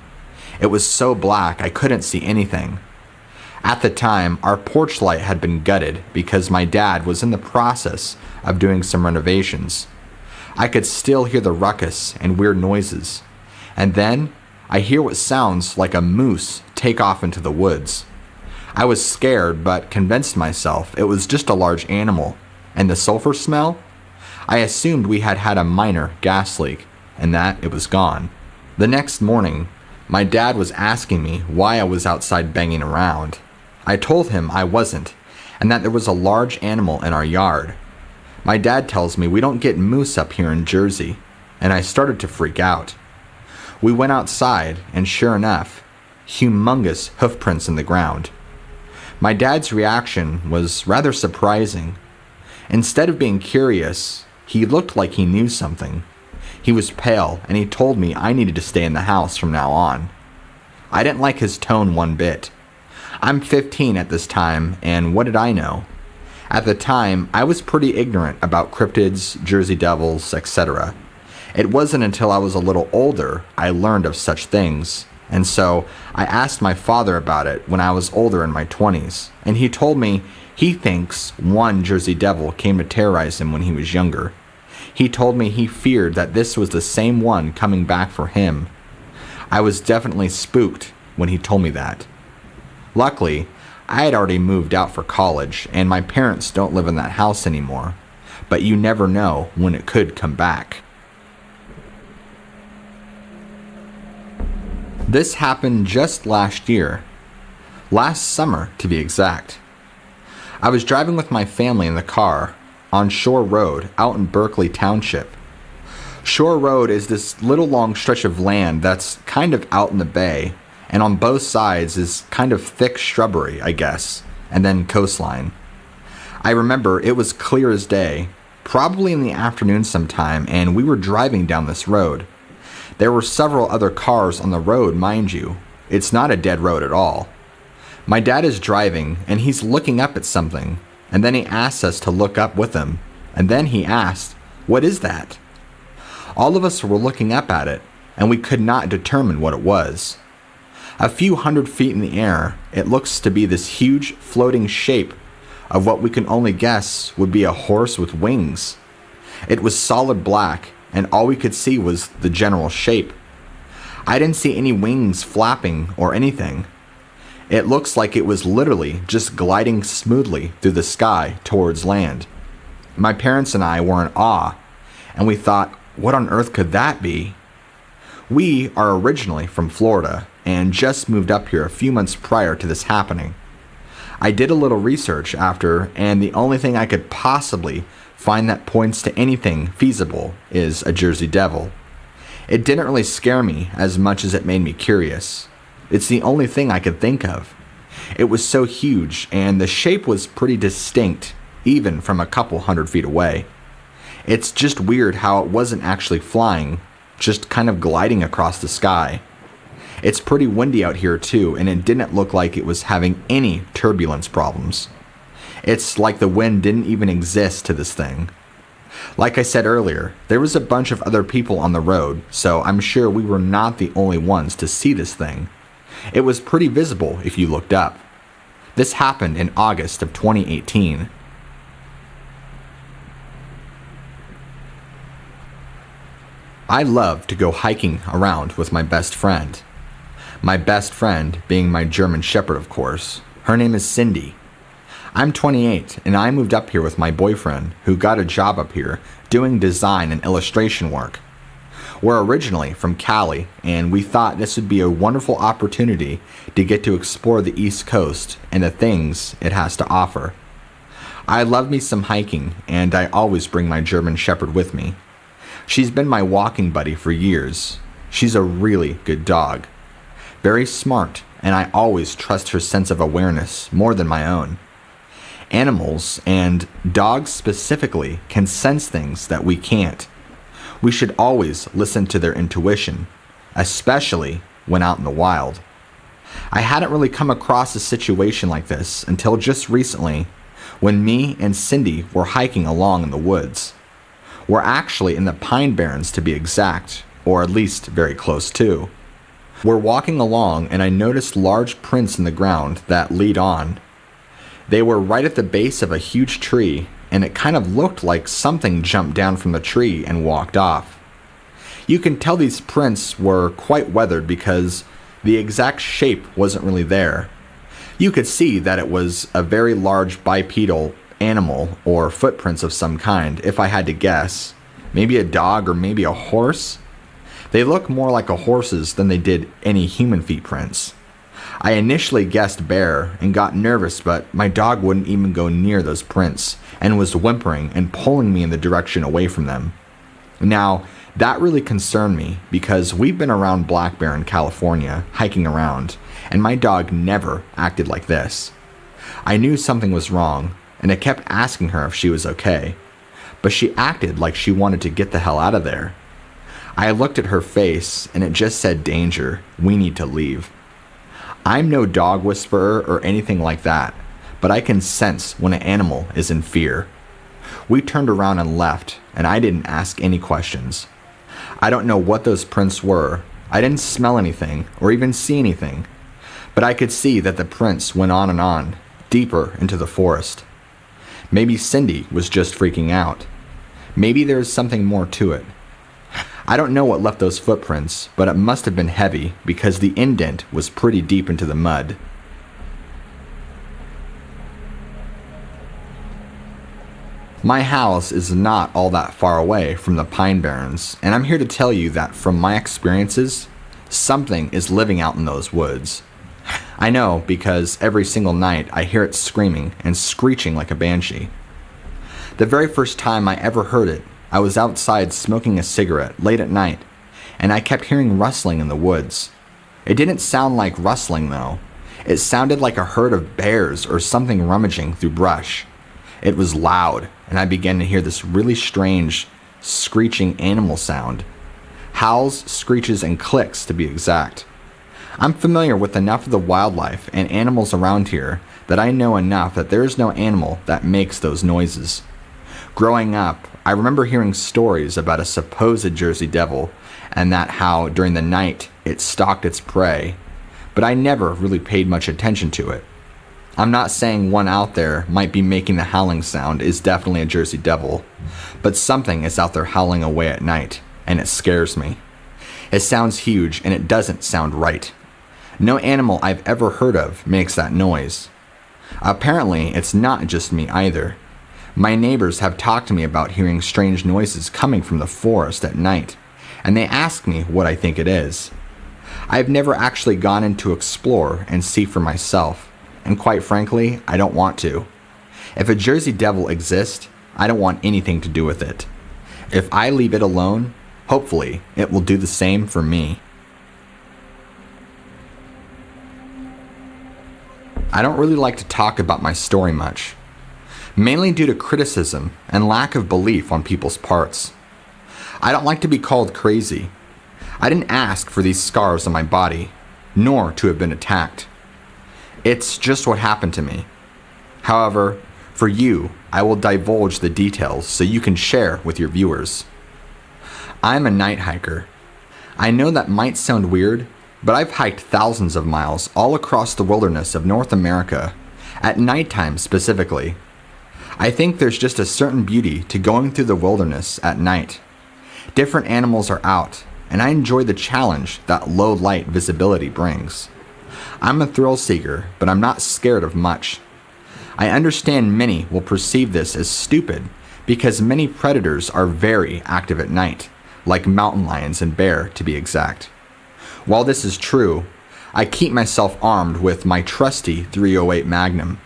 It was so black I couldn't see anything. At the time, our porch light had been gutted because my dad was in the process of doing some renovations. I could still hear the ruckus and weird noises. And then, I hear what sounds like a moose take off into the woods. I was scared, but convinced myself it was just a large animal. And the sulfur smell? I assumed we had had a minor gas leak, and that it was gone. The next morning, my dad was asking me why I was outside banging around. I told him I wasn't, and that there was a large animal in our yard. My dad tells me we don't get moose up here in Jersey, and I started to freak out. We went outside, and sure enough, humongous hoofprints in the ground. My dad's reaction was rather surprising. Instead of being curious, he looked like he knew something. He was pale, and he told me I needed to stay in the house from now on. I didn't like his tone one bit. I'm 15 at this time, and what did I know? At the time, I was pretty ignorant about cryptids, Jersey Devils, etc. It wasn't until I was a little older I learned of such things, and so I asked my father about it when I was older in my 20s, and he told me he thinks one Jersey Devil came to terrorize him when he was younger. He told me he feared that this was the same one coming back for him. I was definitely spooked when he told me that. Luckily, I had already moved out for college, and my parents don't live in that house anymore, but you never know when it could come back. This happened just last year. Last summer, to be exact. I was driving with my family in the car on Shore Road out in Berkeley Township. Shore Road is this little long stretch of land that's kind of out in the bay, and on both sides is kind of thick shrubbery, I guess, and then coastline. I remember it was clear as day, probably in the afternoon sometime, and we were driving down this road. There were several other cars on the road, mind you. It's not a dead road at all. My dad is driving, and he's looking up at something, and then he asks us to look up with him, and then he asked, "What is that?" All of us were looking up at it, and we could not determine what it was. A few 100 feet in the air, it looks to be this huge floating shape of what we can only guess would be a horse with wings. It was solid black, and all we could see was the general shape. I didn't see any wings flapping or anything. It looks like it was literally just gliding smoothly through the sky towards land. My parents and I were in awe, and we thought, what on earth could that be? We are originally from Florida, and just moved up here a few months prior to this happening. I did a little research after, and the only thing I could possibly find that points to anything feasible is a Jersey Devil. It didn't really scare me as much as it made me curious. It's the only thing I could think of. It was so huge, and the shape was pretty distinct, even from a couple 100 feet away. It's just weird how it wasn't actually flying, just kind of gliding across the sky. It's pretty windy out here too, and it didn't look like it was having any turbulence problems. It's like the wind didn't even exist to this thing. Like I said earlier, there was a bunch of other people on the road, so I'm sure we were not the only ones to see this thing. It was pretty visible if you looked up. This happened in August of 2018. I love to go hiking around with my best friend. My best friend being my German Shepherd, of course. Her name is Cindy. I'm 28, and I moved up here with my boyfriend, who got a job up here doing design and illustration work. We're originally from Cali, and we thought this would be a wonderful opportunity to get to explore the East Coast and the things it has to offer. I love me some hiking, and I always bring my German Shepherd with me. She's been my walking buddy for years. She's a really good dog. Very smart, and I always trust her sense of awareness more than my own. Animals, and dogs specifically, can sense things that we can't. We should always listen to their intuition, especially when out in the wild. I hadn't really come across a situation like this until just recently, when me and Cindy were hiking along in the woods. We're actually in the Pine Barrens to be exact, or at least very close to. We're walking along and I noticed large prints in the ground that lead on. They were right at the base of a huge tree, and it kind of looked like something jumped down from the tree and walked off. You can tell these prints were quite weathered because the exact shape wasn't really there. You could see that it was a very large bipedal animal or footprints of some kind, if I had to guess. Maybe a dog or maybe a horse? They look more like a horse's than they did any human feet prints. I initially guessed bear and got nervous, but my dog wouldn't even go near those prints and was whimpering and pulling me in the direction away from them. Now, that really concerned me because we've been around black bear in California, hiking around, and my dog never acted like this. I knew something was wrong, and I kept asking her if she was okay, but she acted like she wanted to get the hell out of there. I looked at her face, and it just said danger, we need to leave. I'm no dog whisperer or anything like that, but I can sense when an animal is in fear. We turned around and left, and I didn't ask any questions. I don't know what those prints were. I didn't smell anything or even see anything, but I could see that the prints went on, deeper into the forest. Maybe Cindy was just freaking out. Maybe there is something more to it. I don't know what left those footprints, but it must have been heavy because the indent was pretty deep into the mud. My house is not all that far away from the Pine Barrens, and I'm here to tell you that from my experiences, something is living out in those woods. I know because every single night I hear it screaming and screeching like a banshee. The very first time I ever heard it, I was outside smoking a cigarette late at night, and I kept hearing rustling in the woods. It didn't sound like rustling though. It sounded like a herd of bears or something rummaging through brush. It was loud, and I began to hear this really strange, screeching animal sound. Howls, screeches, and clicks to be exact. I'm familiar with enough of the wildlife and animals around here that I know enough that there is no animal that makes those noises. Growing up, I remember hearing stories about a supposed Jersey Devil and that how during the night it stalked its prey, but I never really paid much attention to it. I'm not saying one out there might be making the howling sound is definitely a Jersey Devil, but something is out there howling away at night, and it scares me. It sounds huge and it doesn't sound right. No animal I've ever heard of makes that noise. Apparently, it's not just me either. My neighbors have talked to me about hearing strange noises coming from the forest at night, and they ask me what I think it is. I've never actually gone in to explore and see for myself, and quite frankly, I don't want to. If a Jersey Devil exists, I don't want anything to do with it. If I leave it alone, hopefully it will do the same for me. I don't really like to talk about my story much, mainly due to criticism and lack of belief on people's parts. I don't like to be called crazy. I didn't ask for these scars on my body, nor to have been attacked. It's just what happened to me. However, for you, I will divulge the details so you can share with your viewers. I'm a night hiker. I know that might sound weird, but I've hiked thousands of miles all across the wilderness of North America, at nighttime specifically. I think there's just a certain beauty to going through the wilderness at night. Different animals are out, and I enjoy the challenge that low light visibility brings. I'm a thrill seeker, but I'm not scared of much. I understand many will perceive this as stupid because many predators are very active at night, like mountain lions and bear to be exact. While this is true, I keep myself armed with my trusty 308 Magnum,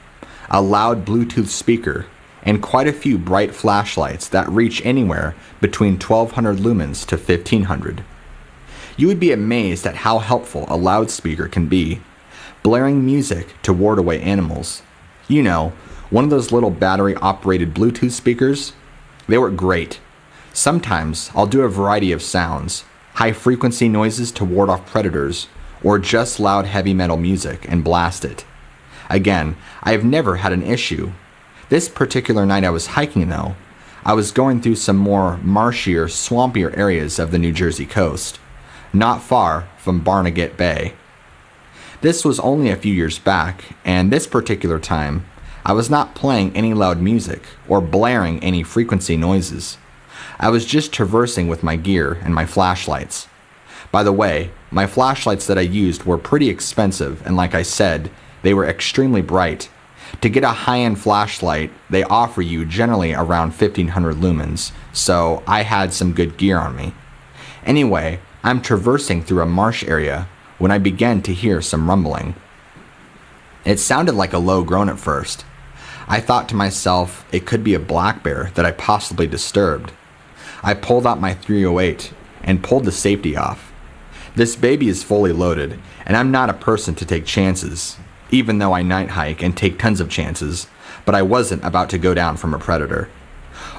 a loud Bluetooth speaker, and quite a few bright flashlights that reach anywhere between 1200 lumens to 1500. You would be amazed at how helpful a loudspeaker can be, blaring music to ward away animals. You know, one of those little battery-operated Bluetooth speakers? They work great. Sometimes I'll do a variety of sounds, high-frequency noises to ward off predators, or just loud heavy metal music and blast it. Again, I have never had an issue. This particular night I was hiking, though, I was going through some more marshier, swampier areas of the New Jersey coast, not far from Barnegat Bay. This was only a few years back, and this particular time, I was not playing any loud music or blaring any frequency noises. I was just traversing with my gear and my flashlights. By the way, my flashlights that I used were pretty expensive, and like I said, they were extremely bright. To get a high-end flashlight, they offer you generally around 1500 lumens, so I had some good gear on me. Anyway, I'm traversing through a marsh area when I began to hear some rumbling. It sounded like a low groan at first. I thought to myself it could be a black bear that I possibly disturbed. I pulled out my .308 and pulled the safety off. This baby is fully loaded, and I'm not a person to take chances, even though I night hike and take tons of chances, but I wasn't about to go down from a predator.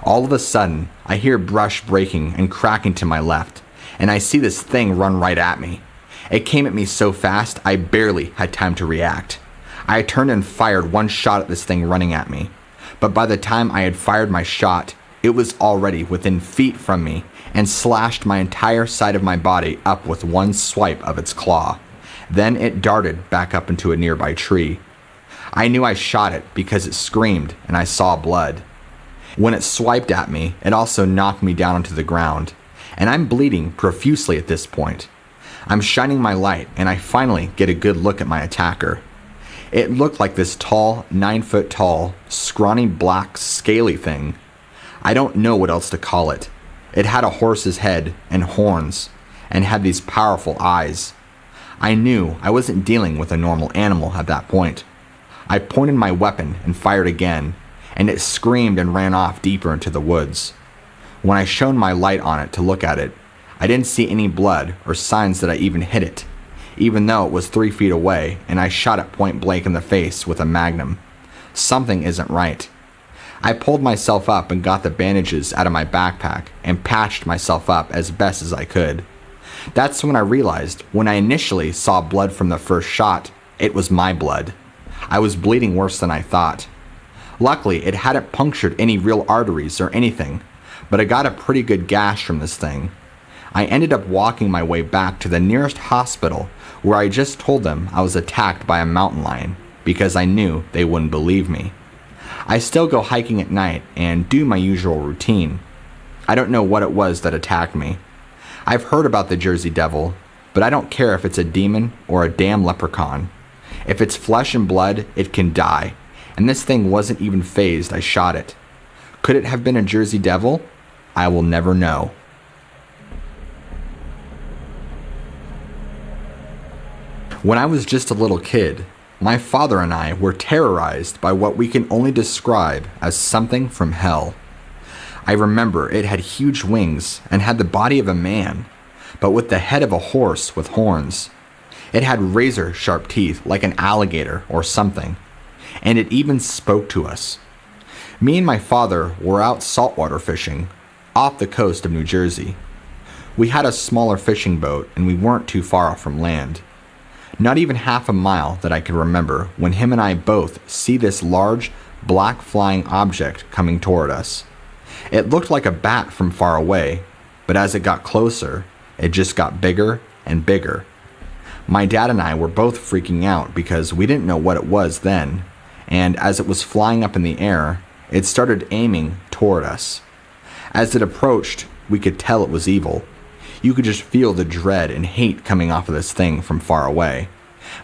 All of a sudden, I hear brush breaking and cracking to my left, and I see this thing run right at me. It came at me so fast, I barely had time to react. I turned and fired one shot at this thing running at me, but by the time I had fired my shot, it was already within feet from me and slashed my entire side of my body up with one swipe of its claw. Then it darted back up into a nearby tree. I knew I shot it because it screamed and I saw blood. When it swiped at me, it also knocked me down onto the ground, and I'm bleeding profusely at this point. I'm shining my light and I finally get a good look at my attacker. It looked like this tall, 9-foot tall, scrawny black, scaly thing. I don't know what else to call it. It had a horse's head and horns, and had these powerful eyes. I knew I wasn't dealing with a normal animal at that point. I pointed my weapon and fired again, and it screamed and ran off deeper into the woods. When I shone my light on it to look at it, I didn't see any blood or signs that I even hit it, even though it was 3 feet away and I shot it point blank in the face with a magnum. Something isn't right. I pulled myself up and got the bandages out of my backpack and patched myself up as best as I could. That's when I realized when I initially saw blood from the first shot, it was my blood. I was bleeding worse than I thought. Luckily, it hadn't punctured any real arteries or anything, but I got a pretty good gash from this thing. I ended up walking my way back to the nearest hospital where I just told them I was attacked by a mountain lion because I knew they wouldn't believe me. I still go hiking at night and do my usual routine. I don't know what it was that attacked me. I've heard about the Jersey Devil, but I don't care if it's a demon or a damn leprechaun. If it's flesh and blood, it can die, and this thing wasn't even phased. I shot it. Could it have been a Jersey Devil? I will never know. When I was just a little kid, my father and I were terrorized by what we can only describe as something from hell. I remember it had huge wings and had the body of a man, but with the head of a horse with horns. It had razor-sharp teeth like an alligator or something, and it even spoke to us. Me and my father were out saltwater fishing off the coast of New Jersey. We had a smaller fishing boat and we weren't too far off from land. Not even half a mile that I could remember when him and I both see this large, black flying object coming toward us. It looked like a bat from far away, but as it got closer, it just got bigger and bigger. My dad and I were both freaking out because we didn't know what it was then, and as it was flying up in the air, it started aiming toward us. As it approached, we could tell it was evil. You could just feel the dread and hate coming off of this thing from far away.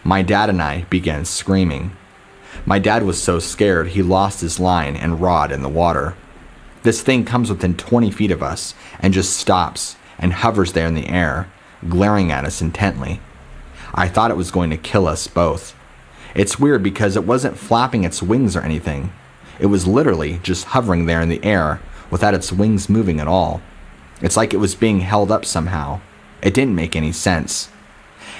My dad and I began screaming. My dad was so scared he lost his line and rod in the water. This thing comes within 20 feet of us and just stops and hovers there in the air, glaring at us intently. I thought it was going to kill us both. It's weird because it wasn't flapping its wings or anything. It was literally just hovering there in the air without its wings moving at all. It's like it was being held up somehow. It didn't make any sense.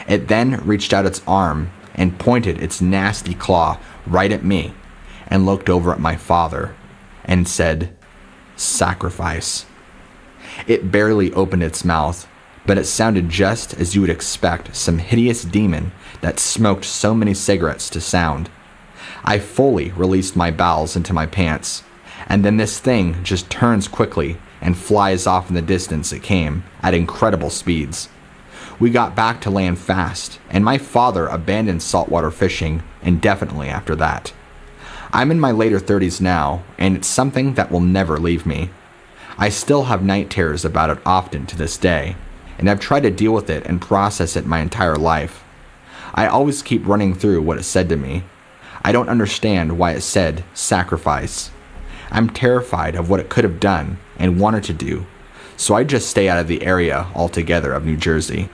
It then reached out its arm and pointed its nasty claw right at me and looked over at my father and said, "Sacrifice." It barely opened its mouth, but it sounded just as you would expect some hideous demon that smoked so many cigarettes to sound. I fully released my bowels into my pants, and then this thing just turns quickly and flies off in the distance it came at incredible speeds. We got back to land fast, and my father abandoned saltwater fishing indefinitely after that. I'm in my later 30s now, and it's something that will never leave me. I still have night terrors about it often to this day, and I've tried to deal with it and process it my entire life. I always keep running through what it said to me. I don't understand why it said sacrifice. I'm terrified of what it could have done and wanted to do, so I just stay out of the area altogether of New Jersey.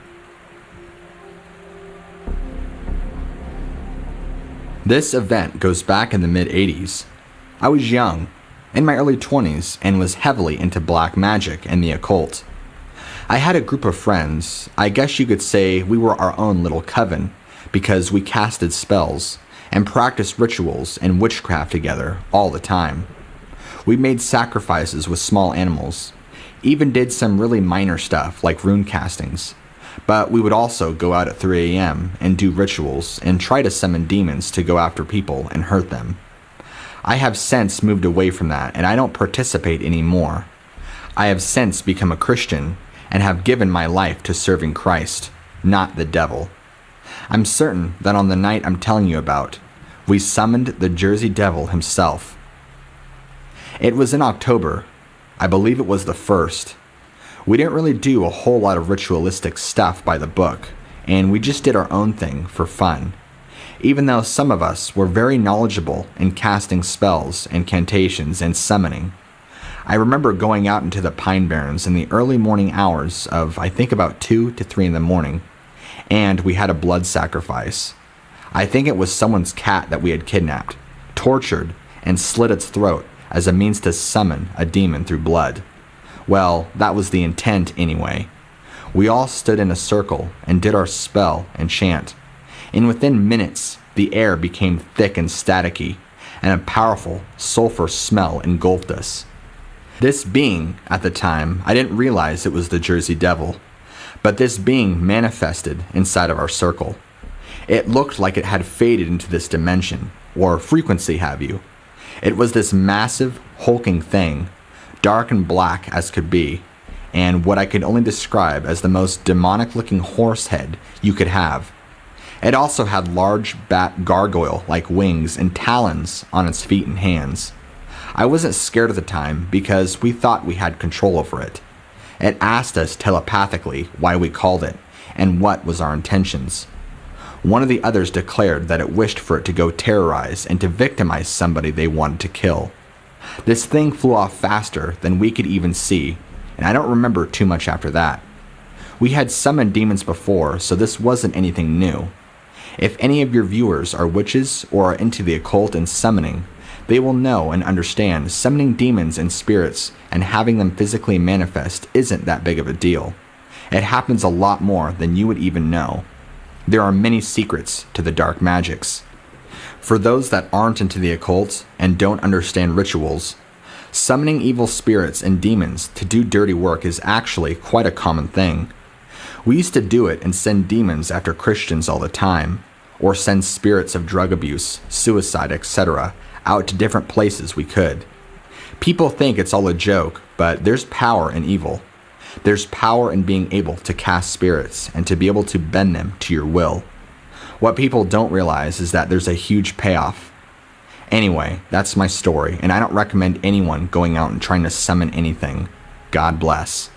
This event goes back in the mid-80s. I was young, in my early 20s, and was heavily into black magic and the occult. I had a group of friends. I guess you could say we were our own little coven, because we casted spells and practiced rituals and witchcraft together all the time. We made sacrifices with small animals, even did some really minor stuff like rune castings. But we would also go out at 3 a.m. and do rituals and try to summon demons to go after people and hurt them. I have since moved away from that, and I don't participate anymore. I have since become a Christian and have given my life to serving Christ, not the devil. I'm certain that on the night I'm telling you about, we summoned the Jersey Devil himself. It was in October. I believe it was the 1st. We didn't really do a whole lot of ritualistic stuff by the book, and we just did our own thing for fun, even though some of us were very knowledgeable in casting spells, incantations, and summoning. I remember going out into the Pine Barrens in the early morning hours of, I think, about 2 to 3 in the morning, and we had a blood sacrifice. I think it was someone's cat that we had kidnapped, tortured, and slit its throat as a means to summon a demon through blood. Well, that was the intent anyway. We all stood in a circle and did our spell and chant, and within minutes the air became thick and staticky, and a powerful sulfur smell engulfed us. This being, at the time, I didn't realize it was the Jersey Devil, but this being manifested inside of our circle. It looked like it had faded into this dimension, or frequency have you. It was this massive, hulking thing, dark and black as could be, and what I could only describe as the most demonic-looking horse head you could have. It also had large bat gargoyle-like wings and talons on its feet and hands. I wasn't scared at the time because we thought we had control over it. It asked us telepathically why we called it and what was our intentions. One of the others declared that it wished for it to go terrorize and to victimize somebody they wanted to kill. This thing flew off faster than we could even see, and I don't remember too much after that. We had summoned demons before, so this wasn't anything new. If any of your viewers are witches or are into the occult and summoning, they will know and understand summoning demons and spirits and having them physically manifest isn't that big of a deal. It happens a lot more than you would even know. There are many secrets to the dark magics. For those that aren't into the occult and don't understand rituals, summoning evil spirits and demons to do dirty work is actually quite a common thing. We used to do it and send demons after Christians all the time, or send spirits of drug abuse, suicide, etc. out to different places we could. People think it's all a joke, but there's power in evil. There's power in being able to cast spirits and to be able to bend them to your will. What people don't realize is that there's a huge payoff. Anyway, that's my story, and I don't recommend anyone going out and trying to summon anything. God bless.